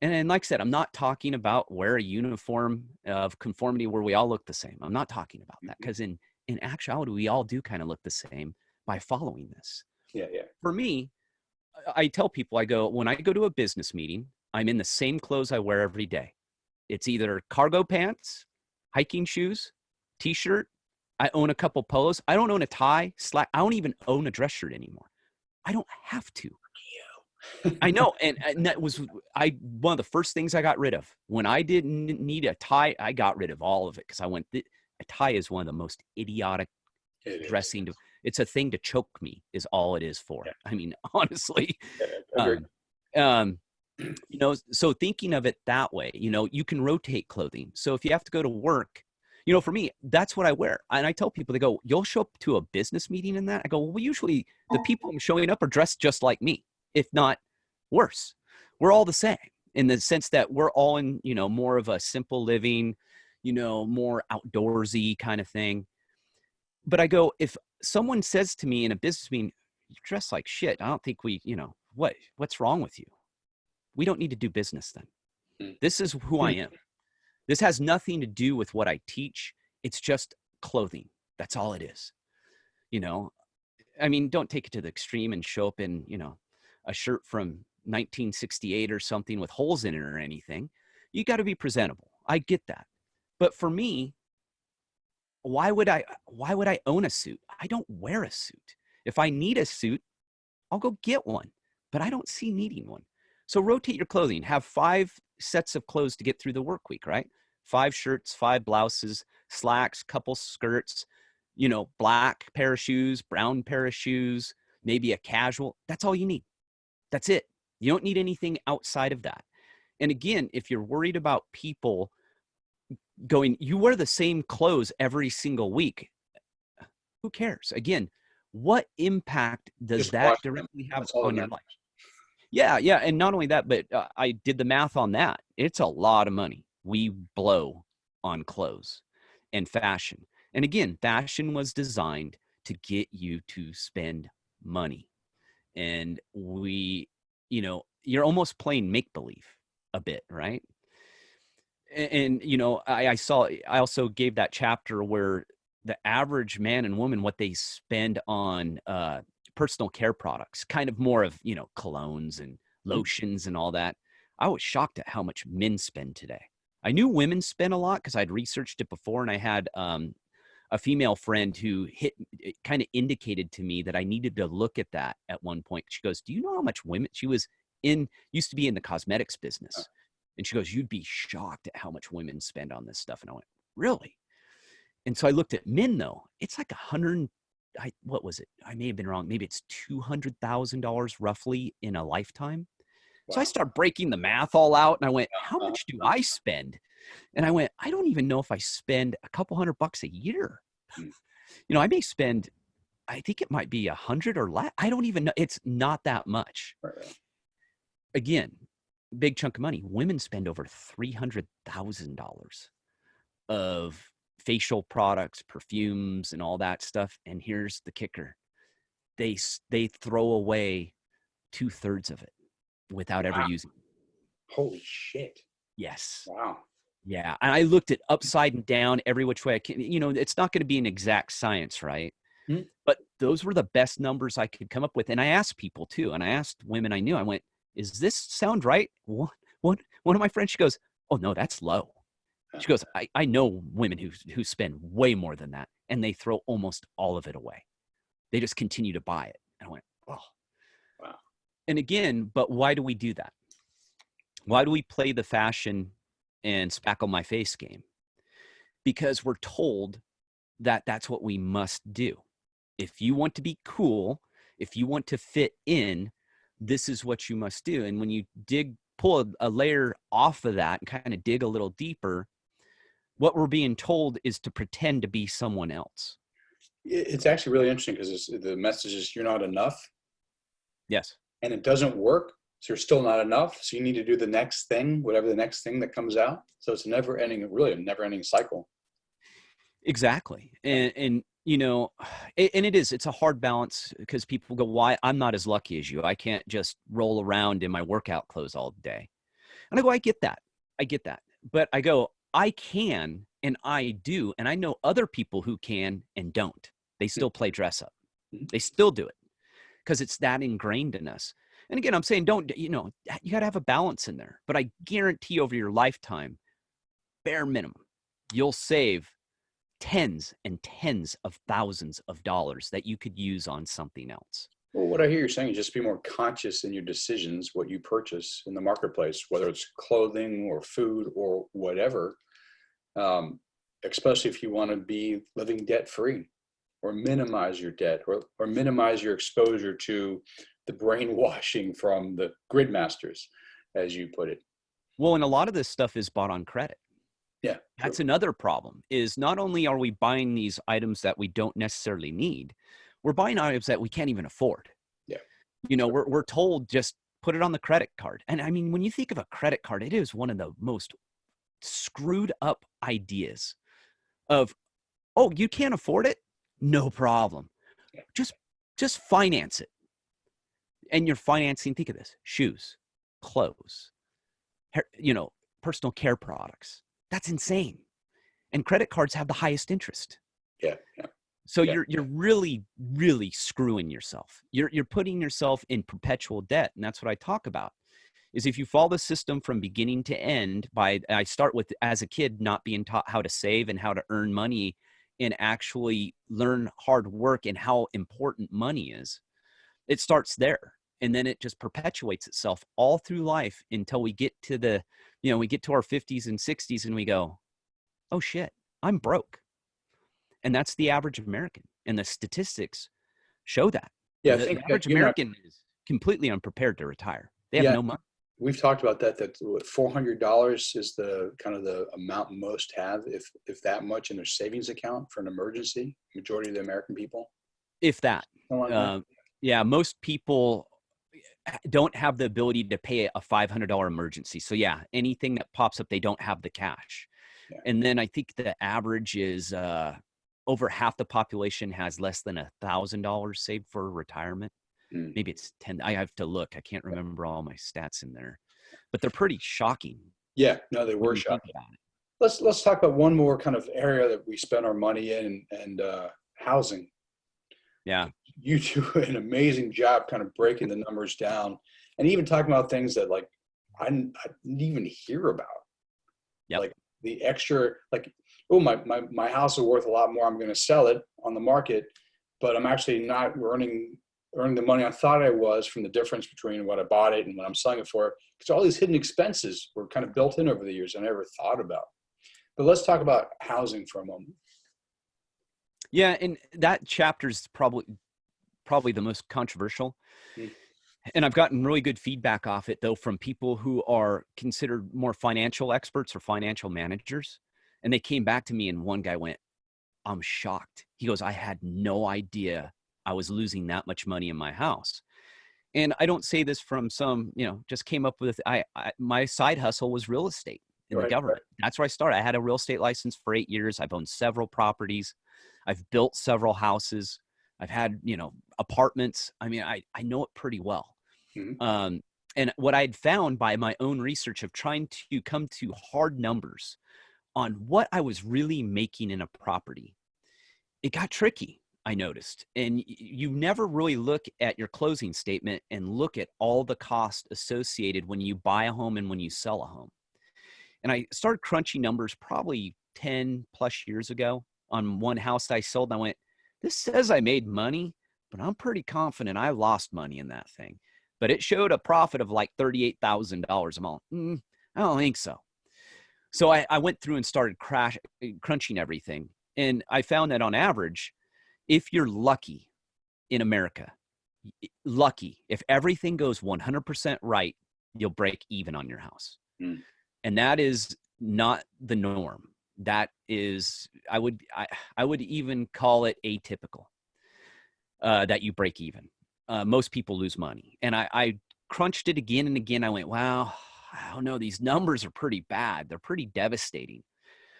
And like I said, I'm not talking about wear a uniform of conformity where we all look the same. I'm not talking about that, because in actuality, we all do kind of look the same by following this. Yeah. For me, I tell people, I go, when I go to a business meeting, I'm in the same clothes I wear every day. It's either cargo pants, hiking shoes, t-shirt. I own a couple polos. I don't own a tie, slack. I don't even own a dress shirt anymore. I don't have to. I know. And that was one of the first things I got rid of. When I didn't need a tie, I got rid of all of it, because I went, a tie is one of the most idiotic dressing. It's a thing to choke me is all it is for. Yeah. I mean, honestly, you know, so thinking of it that way, you know, you can rotate clothing. So if you have to go to work, you know, for me, that's what I wear. And I tell people, they go, you'll show up to a business meeting in that? I go, well, usually the people I'm showing up are dressed just like me, if not worse. We're all the same in the sense that we're all in, you know, more of a simple living, you know, more outdoorsy kind of thing. But I go, if someone says to me in a business meeting, you dress like shit, I don't think we, you know, what's wrong with you? We don't need to do business then. This is who I am. This has nothing to do with what I teach. It's just clothing. That's all it is. You know, I mean, don't take it to the extreme and show up in, a shirt from 1968 or something with holes in it or anything. You got to be presentable. I get that. But for me, why would I own a suit? I don't wear a suit. If I need a suit, I'll go get one, but I don't see needing one. So rotate your clothing. Have 5 sets of clothes to get through the work week, right? 5 shirts, 5 blouses, slacks, couple skirts, black pair of shoes, brown pair of shoes, maybe a casual. That's all you need. That's it. You don't need anything outside of that. And again, if you're worried about people going, you wear the same clothes every single week, who cares? Again, what impact does Just that watch them. directly have That's all that on your matters. life? Yeah, yeah. And not only that, but I did the math on that. It's a lot of money we blow on clothes and fashion. And again, fashion was designed to get you to spend money. And you're almost playing make believe a bit, right? And I also gave that chapter where the average man and woman, what they spend on personal care products, kind of more of colognes and lotions and all that. I was shocked at how much men spend today. I knew women spend a lot because I'd researched it before, and I had a female friend who kind of indicated to me that I needed to look at that at one point. She goes, "Do you know how much women?" She used to be in the cosmetics business. And she goes, "You'd be shocked at how much women spend on this stuff." And I went, "Really?" And so I looked at men, though. It's like what was it? I may have been wrong. Maybe it's $200,000 roughly in a lifetime. So I Wow. started breaking the math all out, and I went, "How much do I spend?" And I went, "I don't even know if I spend a couple $100 a year. Mm. I may spend, I think it might be 100 or less. I don't even know. It's not that much." Right. Again, big chunk of money. Women spend over $300,000 of facial products, perfumes, and all that stuff. And here's the kicker: they throw away 2/3 of it without ever Wow. using it. Holy shit. Yes. Wow. Yeah. And I looked at upside and down every which way I can. It's not going to be an exact science, right? Hmm. But those were the best numbers I could come up with. And I asked people too. And I asked women I knew, I went, "Is this sound right?" One of my friends, she goes, "Oh, no, that's low." She goes, I know women who spend way more than that, and they throw almost all of it away. They just continue to buy it. And I went, "Oh." Wow. And again, but why do we do that? Why do we play the fashion and spackle my face game? Because we're told that that's what we must do. If you want to be cool, if you want to fit in, this is what you must do. And when you pull a layer off of that and kind of dig a little deeper, what we're being told is to pretend to be someone else. It's actually really interesting because the message is you're not enough, Yes, and it doesn't work. So you're still not enough. So you need to do the next thing, whatever the next thing that comes out. So it's really a never ending cycle. exactly. Yeah. And it's a hard balance because people go, "Why? I'm not as lucky as you. I can't just roll around in my workout clothes all day." And I go, I get that. I get that. But I go, I can and I do. And I know other people who can and don't. They still play dress up. Mhm. They still do it because it's that ingrained in us. And again, I'm saying you got to have a balance in there. But I guarantee over your lifetime, bare minimum, you'll save tens and tens of thousands of dollars that you could use on something else. Well, what I hear you saying is just be more conscious in your decisions, what you purchase in the marketplace, whether it's clothing or food or whatever, um, especially if you want to be living debt free or minimize your debt or minimize your exposure to the brainwashing from the grid masters, as you put it. Well, and a lot of this stuff is bought on credit. Yeah, That's true. another problem, is not only are we buying these items that we don't necessarily need, we're buying items that we can't even afford. Yeah, We're told just put it on the credit card. And I mean, when you think of a credit card, it is one of the most screwed up ideas of, "Oh, you can't afford it? No problem. yeah, Just finance it." And you're financing, think of this, shoes, clothes, personal care products. That's insane. And credit cards have the highest interest. yeah, yeah. So Yeah. you're really, really screwing yourself. You're putting yourself in perpetual debt. And that's what I talk about, is if you follow the system from beginning to end, I start with, as a kid, not being taught how to save and how to earn money and actually learn hard work and how important money is. It starts there. And then it just perpetuates itself all through life until we get to we get to our 50s and 60s and we go, oh shit, I'm broke. And that's the average American. And the statistics show that. Yeah, I The think average you and I, American is completely unprepared to retire. They have yeah, no money. we've talked about that. That what, $400 is the kind of the amount most have, if that much, in their savings account for an emergency. Majority of the American people, If that. something like that. Yeah, most people don't have the ability to pay a $500 emergency. So yeah, anything that pops up, they don't have the cash. Yeah. And then I think the average is over half the population has less than $1,000 saved for retirement. Maybe it's 10. I have to look. I can't remember all my stats in there, but they're pretty shocking. Yeah, no, they when were you think shocking. about it. Let's talk about one more kind of area that we spend our money in, and housing. Yeah. You do an amazing job kind of breaking the numbers down, and even talking about things that like I didn't even hear about. Yep. Like the extra, like, oh, my house is worth a lot more. I'm going to sell it on the market, but I'm actually not earning the money I thought I was from the difference between what I bought it and what I'm selling it for. Because all these hidden expenses were kind of built in over the years I never thought about. But let's talk about housing for a moment. Yeah, and that chapter is probably the most controversial. Mm. And I've gotten really good feedback off it, though, from people who are considered more financial experts or financial managers. And they came back to me, and one guy went, I'm shocked. He goes, I had no idea I was losing that much money in my house. And I don't say this from some, just came up with, my side hustle was real estate in the Right, government. That's where I started. I had a real estate license for 8 years. I've owned several properties. I've built several houses. I've had, apartments. I mean, I know it pretty well. Mm-hmm. And what I'd found by my own research of trying to come to hard numbers on what I was really making in a property, it got tricky, I noticed. And you never really look at your closing statement and look at all the cost associated when you buy a home and when you sell a home. And I started crunching numbers probably 10 plus years ago on one house I sold. And I went, this says I made money, but I'm pretty confident I lost money in that thing. But it showed a profit of like $38,000 a month. I don't think so. So I went through and started crunching everything. And I found that on average, if you're lucky in America, if everything goes 100% right, you'll break even on your house. Mm. And that is not the norm. That is, I would even call it atypical, that you break even. Most people lose money. And I crunched it again and again. I went, wow, I don't know. These numbers are pretty bad. They're pretty devastating.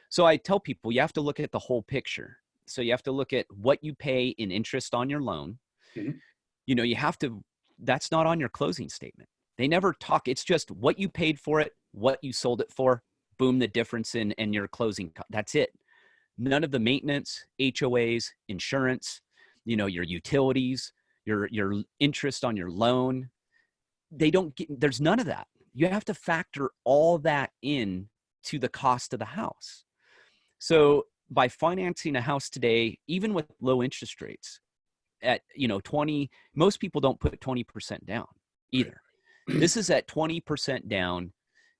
So I tell people you have to look at the whole picture. So you have to look at what you pay in interest on your loan. Mm-hmm. You have to, that's not on your closing statement. They never talk. It's just what you paid for it, what you sold it for, boom, the difference in your closing. That's it. None of the maintenance, HOAs, insurance, your utilities, your interest on your loan. There's none of that. You have to factor all that in to the cost of the house. So by financing a house today, even with low interest rates at, 20, most people don't put 20% down either. This is at 20% down,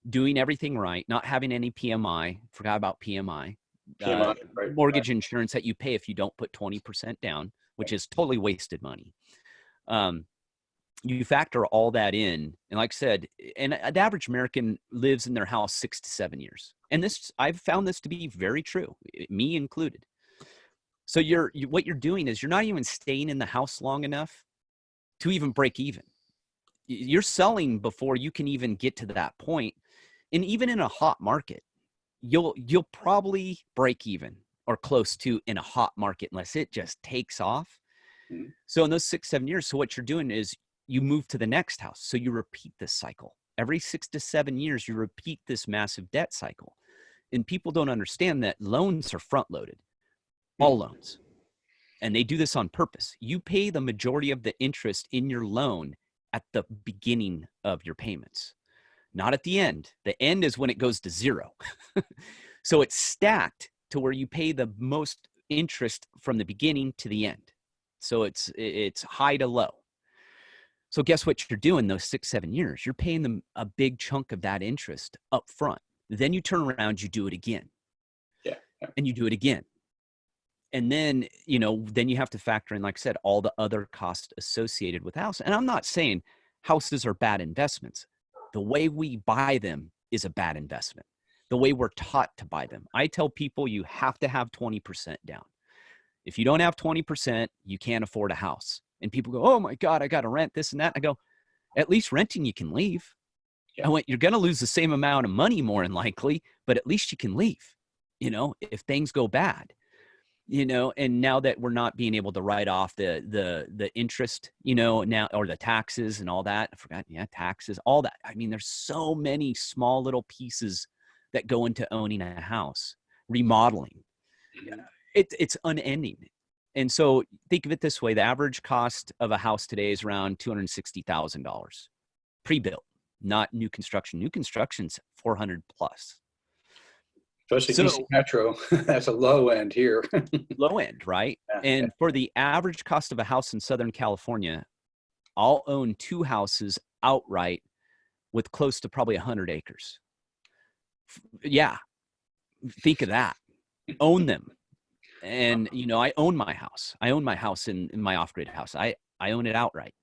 doing everything right, not having any PMI, forgot about PMI, Right, mortgage insurance that you pay if you don't put 20% down, which is totally wasted money. You factor all that in. And like I said, and the average American lives in their house 6 to 7 years. And I've found this to be very true, me included. So what you're doing is you're not even staying in the house long enough to even break even. You're selling before you can even get to that point. And even in a hot market, you'll probably break even or close to in a hot market unless it just takes off. Mm-hmm. So in those 6, 7 years, so what you're doing is you move to the next house. So you repeat this cycle. Every 6 to 7 years, you repeat this massive debt cycle. And people don't understand that loans are front loaded. All loans. and they do this on purpose. You pay the majority of the interest in your loan at the beginning of your payments, not at the end. The end is when it goes to zero. So it's stacked to where you pay the most interest from the beginning to the end. So it's high to low. So guess what you're doing those 6-7 years? You're paying them a big chunk of that interest up front. Then you turn around, you do it again. Yeah. And you do it again. And then, then you have to factor in, like I said, all the other costs associated with house. And I'm not saying houses are bad investments. The way we buy them is a bad investment. The way we're taught to buy them. I tell people you have to have 20% down. If you don't have 20%, you can't afford a house. And people go, oh my God, I got to rent this and that. I go, at least renting, you can leave. Yeah. I went, you're going to lose the same amount of money more than likely, but at least you can leave, if things go bad. And now that we're not being able to write off the interest, now, or the taxes and all that, I forgot, taxes, all that. I mean, there's so many small little pieces that go into owning a house, remodeling. Mm-hmm. It's unending. And so think of it this way. The average cost of a house today is around $260,000, pre-built, not new construction. New construction's 400 plus. Especially DC Metro, that's a low end here. Low end, right? Yeah, and for the average cost of a house in Southern California, I'll own 2 houses outright with close to probably 100 acres. Yeah. Think of that. Own them. And, I own my house. I own my house in my off-grid house. I own it outright.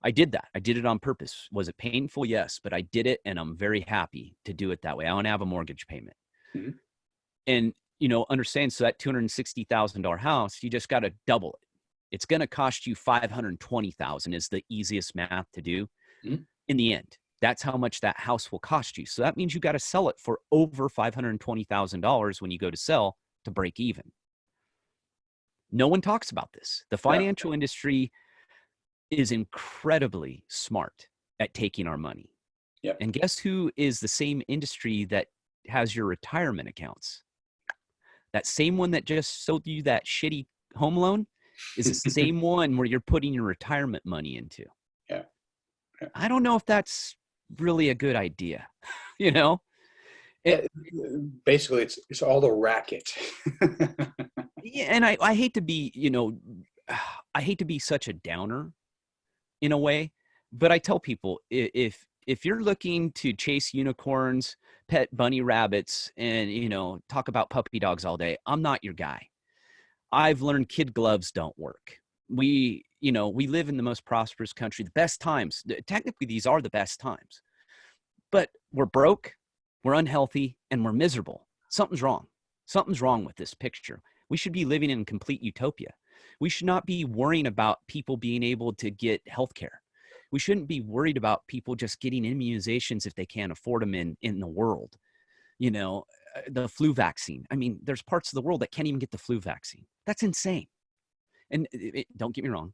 I did that. I did it on purpose. Was it painful? Yes, but I did it, and I'm very happy to do it that way. I want to have a mortgage payment. Mm-hmm. And, understand, so that $260,000 house, you just got to double it. It's going to cost you $520,000 is the easiest math to do. Mm-hmm. In the end. That's how much that house will cost you. So that means you got to sell it for over $520,000 when you go to sell to break even. No one talks about this. The financial industry is incredibly smart at taking our money. Yep. And guess who is the same industry that has your retirement accounts? That same one that just sold you that shitty home loan is the same one where you're putting your retirement money into. Yeah. I don't know if that's really a good idea. Basically it's all the racket. Yeah, and I hate to be, I hate to be such a downer in a way, but I tell people if you're looking to chase unicorns, pet bunny rabbits, and, talk about puppy dogs all day, I'm not your guy. I've learned kid gloves don't work. We live in the most prosperous country, the best times. Technically, these are the best times, but we're broke, we're unhealthy, and we're miserable. Something's wrong. Something's wrong with this picture. We should be living in complete utopia. We should not be worrying about people being able to get healthcare. We shouldn't be worried about people just getting immunizations if they can't afford them in the world. The flu vaccine. I mean, there's parts of the world that can't even get the flu vaccine. That's insane. And don't get me wrong,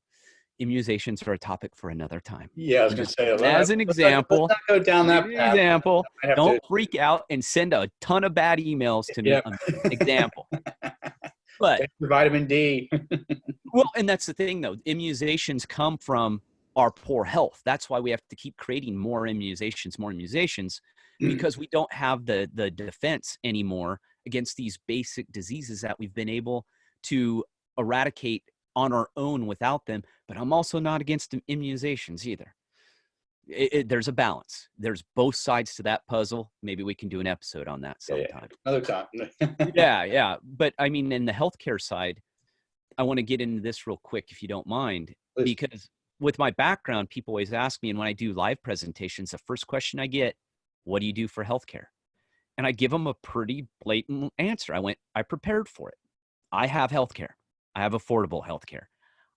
immunizations are a topic for another time. Yeah, I was going to say, as an example, let's not go down that path. Example, don't freak out and send a ton of bad emails to me. Yep. Example. But vitamin D. Well, and that's the thing, though. Immunizations come from our poor health. That's why we have to keep creating more immunizations, because we don't have the defense anymore against these basic diseases that we've been able to eradicate on our own without them. But I'm also not against immunizations either. There's a balance. There's both sides to that puzzle. Maybe we can do an episode on that sometime. Another time. Yeah. But I mean, in the healthcare side, I want to get into this real quick, if you don't mind. Please. Because with my background, people always ask me, and when I do live presentations, the first question I get, what do you do for healthcare? And I give them a pretty blatant answer. I prepared for it. I have healthcare. I have affordable healthcare.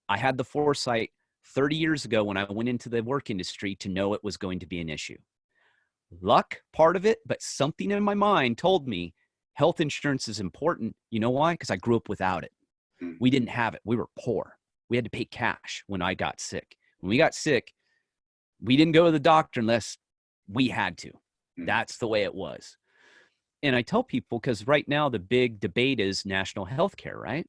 I had the foresight 30 years ago when I went into the work industry to know it was going to be an issue. Luck, part of it, but something in my mind told me health insurance is important. You know why? Because I grew up without it. We didn't have it. We were poor. We had to pay cash when I got sick. When we got sick, we didn't go to the doctor unless we had to. That's the way it was. And I tell people, because right now the big debate is national health care, right?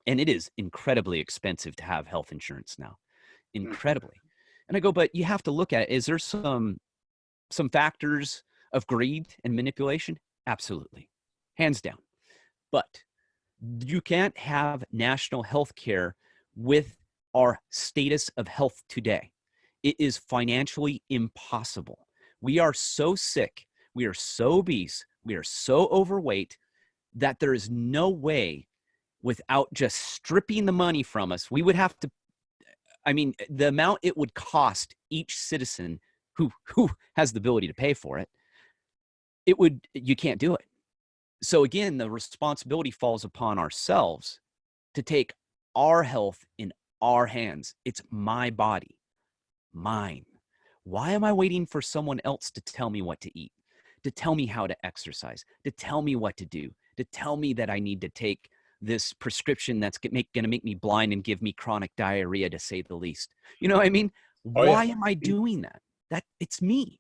And it is incredibly expensive to have health insurance now, Mm. incredibly. And I go, but you have to look at it. Is there some factors of greed and manipulation? Absolutely, hands down. But you can't have national health care with our status of health today. It is financially impossible. We are so sick. We are so obese. We are so overweight that there is no way, without just stripping the money from us, we would have to, I mean, the amount it would cost each citizen who has the ability to pay for it, you can't do it. So again, the responsibility falls upon ourselves to take our health in our hands. It's my body, mine. Why am I waiting for someone else to tell me what to eat, to tell me how to exercise, to tell me what to do, to tell me that I need to take this prescription that's going to make me blind and give me chronic diarrhea, to say the least? You know what I mean? Oh yeah. Why am I doing that? It's me.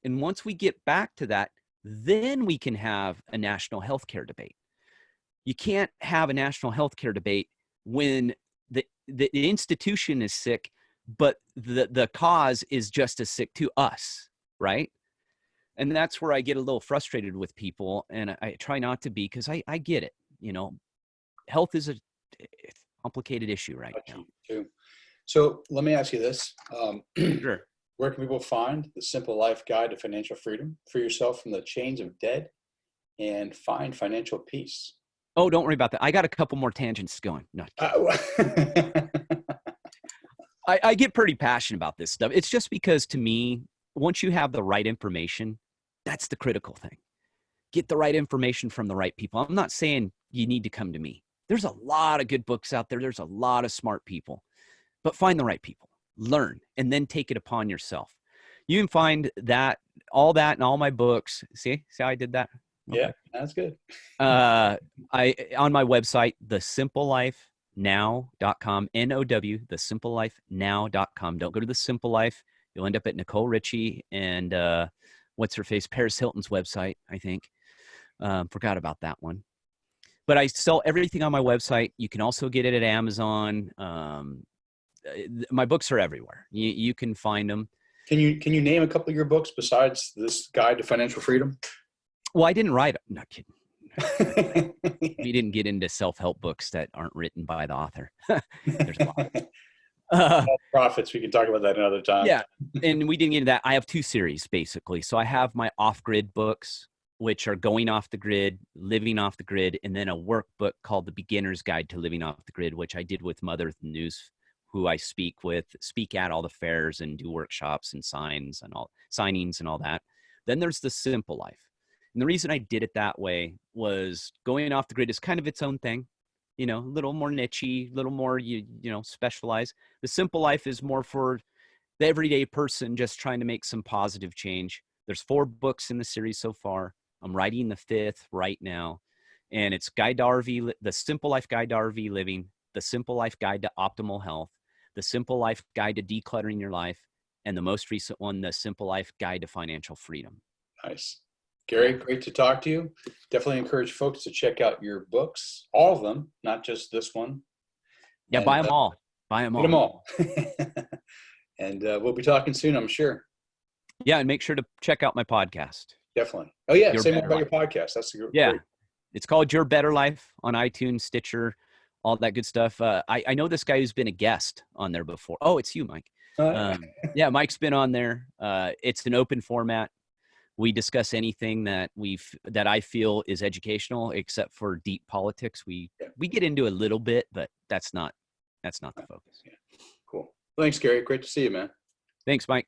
And once we get back to that, then we can have a national healthcare debate. You can't have a national healthcare debate when the institution is sick, but the cause is just as sick to us, right? And that's where I get a little frustrated with people, and I try not to be, because I get it. You know, health is a complicated issue right now. Too. So let me ask you this. Sure. Where can people find the Simple Life Guide to Financial Freedom? Free yourself from the chains of debt and find financial peace. Oh, don't worry about that. I got a couple more tangents going. No, I get pretty passionate about this stuff. It's just because, to me, once you have the right information, that's the critical thing. Get the right information from the right people. I'm not saying you need to come to me. There's a lot of good books out there. There's a lot of smart people, but find the right people, learn, and then take it upon yourself. You can find all that in all my books. See how I did that? Okay. Yeah, that's good. On my website, thesimplelifenow.com, NOW, thesimplelifenow.com. Don't go to The Simple Life. You'll end up at Nicole Richie and what's her face, Paris Hilton's website, I think. Forgot about that one. But I sell everything on my website. You can also get it at Amazon. My books are everywhere. You can find them. Can you name a couple of your books besides this Guide to Financial Freedom? Well, I didn't write it. Not kidding. We didn't get into self-help books that aren't written by the author. There's a lot. Profits. We can talk about that another time. Yeah, and we didn't get into that. I have two series, basically. So I have my off-grid books, which are going off the grid, living off the grid, and then a workbook called The Beginner's Guide to Living Off the Grid, which I did with Mother News, who I speak at all the fairs and do workshops and signings and all that. Then there's The Simple Life. And the reason I did it that way was going off the grid is kind of its own thing, a little more niche-y, a little more, specialized. The Simple Life is more for the everyday person just trying to make some positive change. There's 4 books in the series so far. I'm writing the 5th right now. And it's The Simple Life Guide to RV Living, The Simple Life Guide to Optimal Health, The Simple Life Guide to Decluttering Your Life, and the most recent one, The Simple Life Guide to Financial Freedom. Nice. Gary, great to talk to you. Definitely encourage folks to check out your books, all of them, not just this one. Yeah, buy them all. Buy them all. Get them all. And we'll be talking soon, I'm sure. Yeah, and make sure to check out my podcast. Definitely. Oh, yeah, say more about your podcast. That's great. Yeah, it's called Your Better Life on iTunes, Stitcher, all that good stuff. I know this guy who's been a guest on there before. Oh, it's you, Mike. Yeah, Mike's been on there. It's an open format. We discuss anything that I feel is educational, except for deep politics. We get into a little bit, but that's not the focus. Yeah. Cool. Thanks, Gary. Great to see you, man. Thanks, Mike.